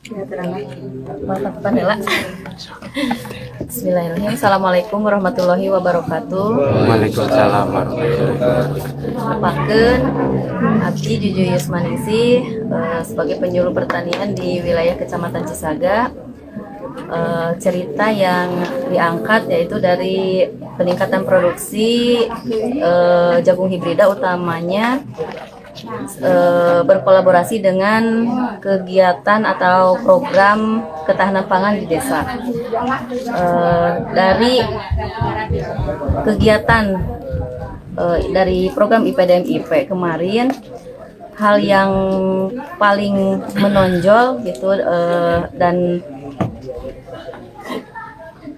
Bismillahirrahmanirrahim. Assalamualaikum warahmatullahi wabarakatuh. Waalaikumsalam warahmatullahi wabarakatuh. Apakeun abdi Juju Yusmanisi sebagai penyuluh pertanian di wilayah Kecamatan Cisaga. Cerita yang diangkat yaitu dari peningkatan produksi jagung hibrida, utamanya berkolaborasi dengan kegiatan atau program ketahanan pangan di desa. Dari kegiatan dari program IPDM-IP kemarin, hal yang paling menonjol gitu dan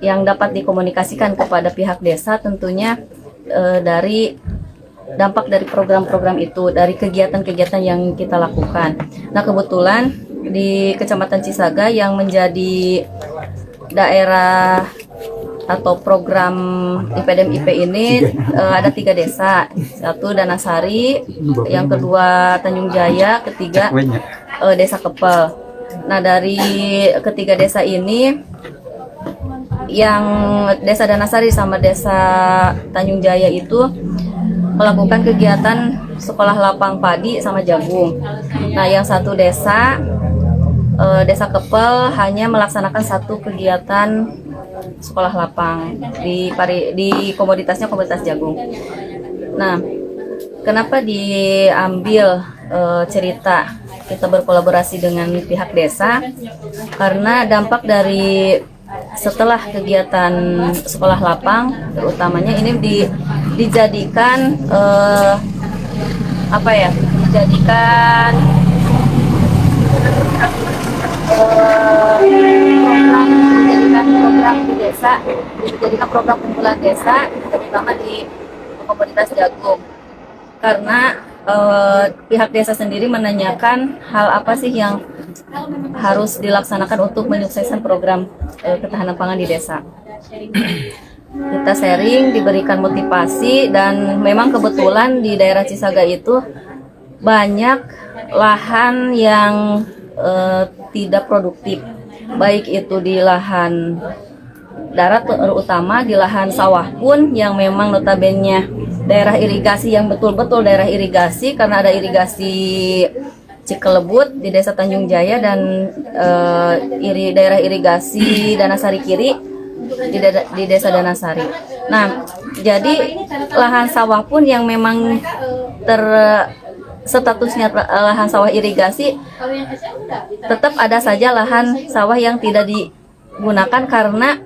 yang dapat dikomunikasikan kepada pihak desa tentunya dari dampak dari program-program itu, dari kegiatan-kegiatan yang kita lakukan. Nah, kebetulan di Kecamatan Cisaga yang menjadi daerah atau program IPDM-IP ini ada 3 desa. Satu Danasari, yang kedua Tanjung Jaya, ketiga Desa Kepel. Nah, dari ketiga desa ini, yang Desa Danasari sama Desa Tanjung Jaya itu melakukan kegiatan sekolah lapang padi sama jagung. Nah, yang satu desa Desa Kepel hanya melaksanakan satu kegiatan sekolah lapang di komoditasnya komoditas jagung. Nah, kenapa diambil cerita kita berkolaborasi dengan pihak desa? Karena dampak dari setelah kegiatan sekolah lapang, terutamanya ini dijadikan program di desa, dijadikan program unggulan desa, terutama di komoditas jagung. Karena pihak desa sendiri menanyakan hal apa sih yang harus dilaksanakan untuk menyukseskan program ketahanan pangan di desa. Kita sharing, diberikan motivasi, dan memang kebetulan di daerah Cisaga itu banyak lahan yang tidak produktif, baik itu di lahan darat, terutama di lahan sawah pun yang memang notabene daerah irigasi yang betul-betul daerah irigasi, karena ada irigasi Cikelebut di Desa Tanjung Jaya dan daerah irigasi Danasari Kiri di Desa Danasari. Nah, jadi lahan sawah pun yang memang statusnya lahan sawah irigasi, tetap ada saja lahan sawah yang tidak digunakan karena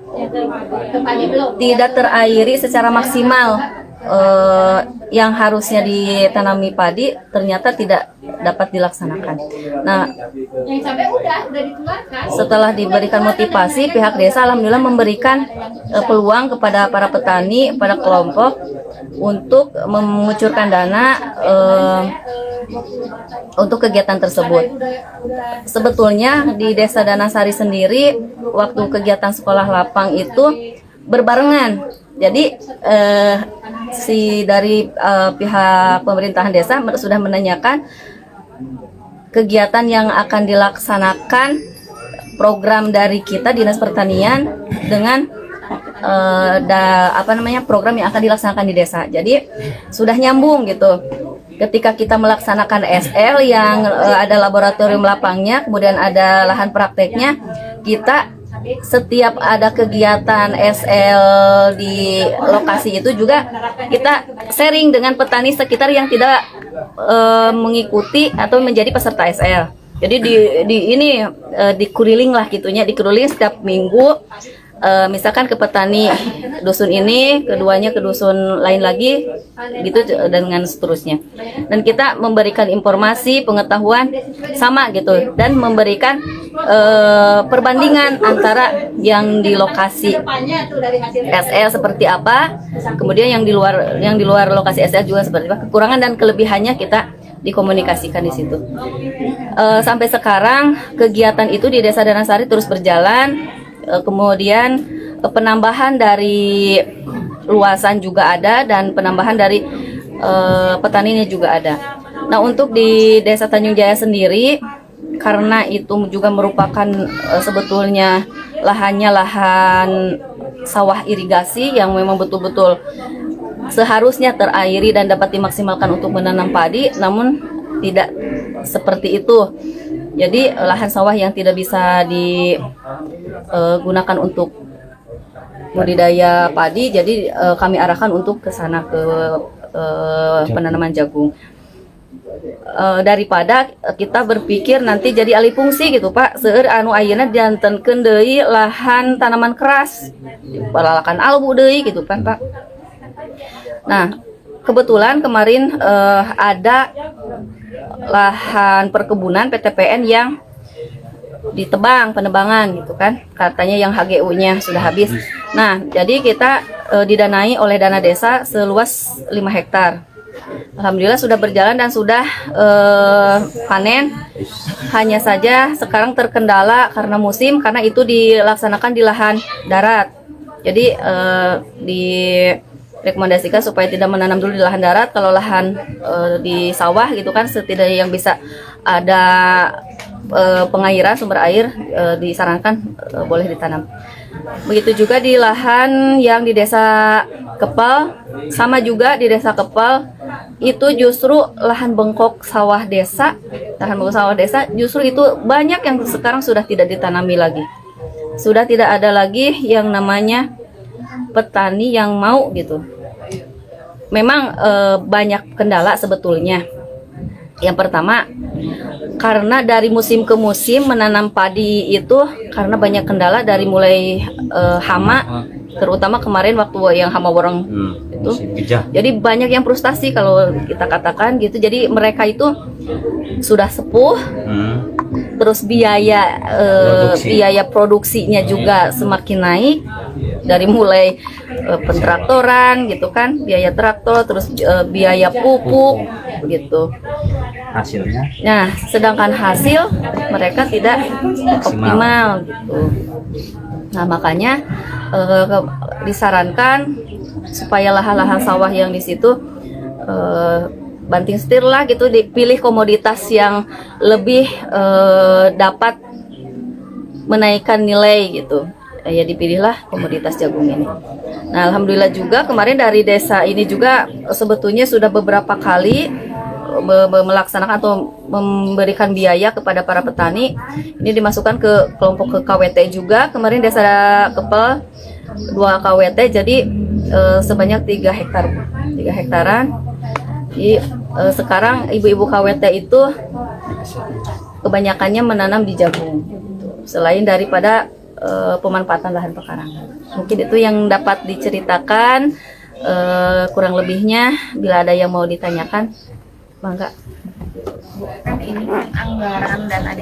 tidak terairi secara maksimal. Yang harusnya ditanami padi ternyata tidak dapat dilaksanakan. Nah, setelah diberikan motivasi, pihak desa alhamdulillah memberikan peluang kepada para petani, pada kelompok untuk mengucurkan dana untuk kegiatan tersebut. Sebetulnya di Desa Danasari sendiri, waktu kegiatan sekolah lapang itu berbarengan. Jadi dari pihak pemerintahan desa sudah menanyakan kegiatan yang akan dilaksanakan program dari kita Dinas Pertanian dengan program yang akan dilaksanakan di desa. Jadi sudah nyambung gitu. Ketika kita melaksanakan SL yang ada laboratorium lapangnya, kemudian ada lahan prakteknya, kita setiap ada kegiatan SL di lokasi itu juga kita sharing dengan petani sekitar yang tidak mengikuti atau menjadi peserta SL. Jadi dikeliling lah gitunya, dikeliling setiap minggu. Misalkan ke petani dusun ini, keduanya ke dusun lain lagi, gitu dengan seterusnya. Dan kita memberikan informasi, pengetahuan sama gitu, dan memberikan perbandingan antara yang di lokasi SL seperti apa, kemudian yang di luar lokasi SL juga seperti apa. Kekurangan dan kelebihannya kita dikomunikasikan di situ. Sampai sekarang kegiatan itu di Desa Danasari terus berjalan. Kemudian penambahan dari luasan juga ada, dan penambahan dari petaninya juga ada. Nah, untuk di Desa Tanjung Jaya sendiri, karena itu juga merupakan sebetulnya lahannya lahan sawah irigasi yang memang betul-betul seharusnya terairi dan dapat dimaksimalkan untuk menanam padi, namun tidak seperti itu. Jadi lahan sawah yang tidak bisa digunakan untuk budidaya padi, jadi kami arahkan untuk ke sana ke penanaman jagung. Daripada kita berpikir nanti jadi alih fungsi gitu Pak, seueur anu ayeuna diantenkeun deui lahan tanaman keras, balalakan albu deui gitu kan Pak. Nah, kebetulan kemarin ada lahan perkebunan PTPN yang ditebang, penebangan gitu kan, katanya yang HGU-nya sudah habis. Nah, jadi kita didanai oleh dana desa seluas 5 hektar. Alhamdulillah sudah berjalan dan sudah panen. Hanya saja sekarang terkendala karena musim, karena itu dilaksanakan di lahan darat. Jadi direkomendasikan supaya tidak menanam dulu di lahan darat. Kalau lahan di sawah gitu kan, setidaknya yang bisa ada pengairan, sumber air, disarankan boleh ditanam. Begitu juga di lahan yang di desa Kepal, sama juga di desa Kepal itu justru lahan bengkok sawah desa, justru itu banyak yang sekarang sudah tidak ditanami lagi. Sudah tidak ada lagi yang namanya petani yang mau gitu. Memang banyak kendala sebetulnya. Yang pertama, karena dari musim ke musim menanam padi itu karena banyak kendala dari mulai hama, terutama kemarin waktu yang hama borong itu. Jadi banyak yang frustasi kalau kita katakan gitu. Jadi mereka itu sudah sepuh, terus biaya produksinya juga semakin naik, dari mulai pentraktoran gitu kan, biaya traktor, terus biaya pupuk gitu. Hasilnya? Nah, sedangkan hasil mereka tidak optimal gitu. Nah, makanya disarankan supaya lahan-lahan sawah yang di situ banting setir lah gitu, dipilih komoditas yang lebih dapat menaikkan nilai gitu. Ya dipilihlah komoditas jagung ini. Nah, alhamdulillah juga kemarin dari desa ini juga sebetulnya sudah beberapa kali melaksanakan atau memberikan biaya kepada para petani. Ini dimasukkan ke kelompok ke KWT juga. Kemarin desa Kepel 2 KWT, jadi sebanyak 3 hektaran. Jadi sekarang ibu-ibu KWT itu kebanyakannya menanam di jagung, selain daripada pemanfaatan lahan pekarangan. Mungkin itu yang dapat diceritakan. Kurang lebihnya bila ada yang mau ditanyakan, bangga. Kan ini anggaran dan ada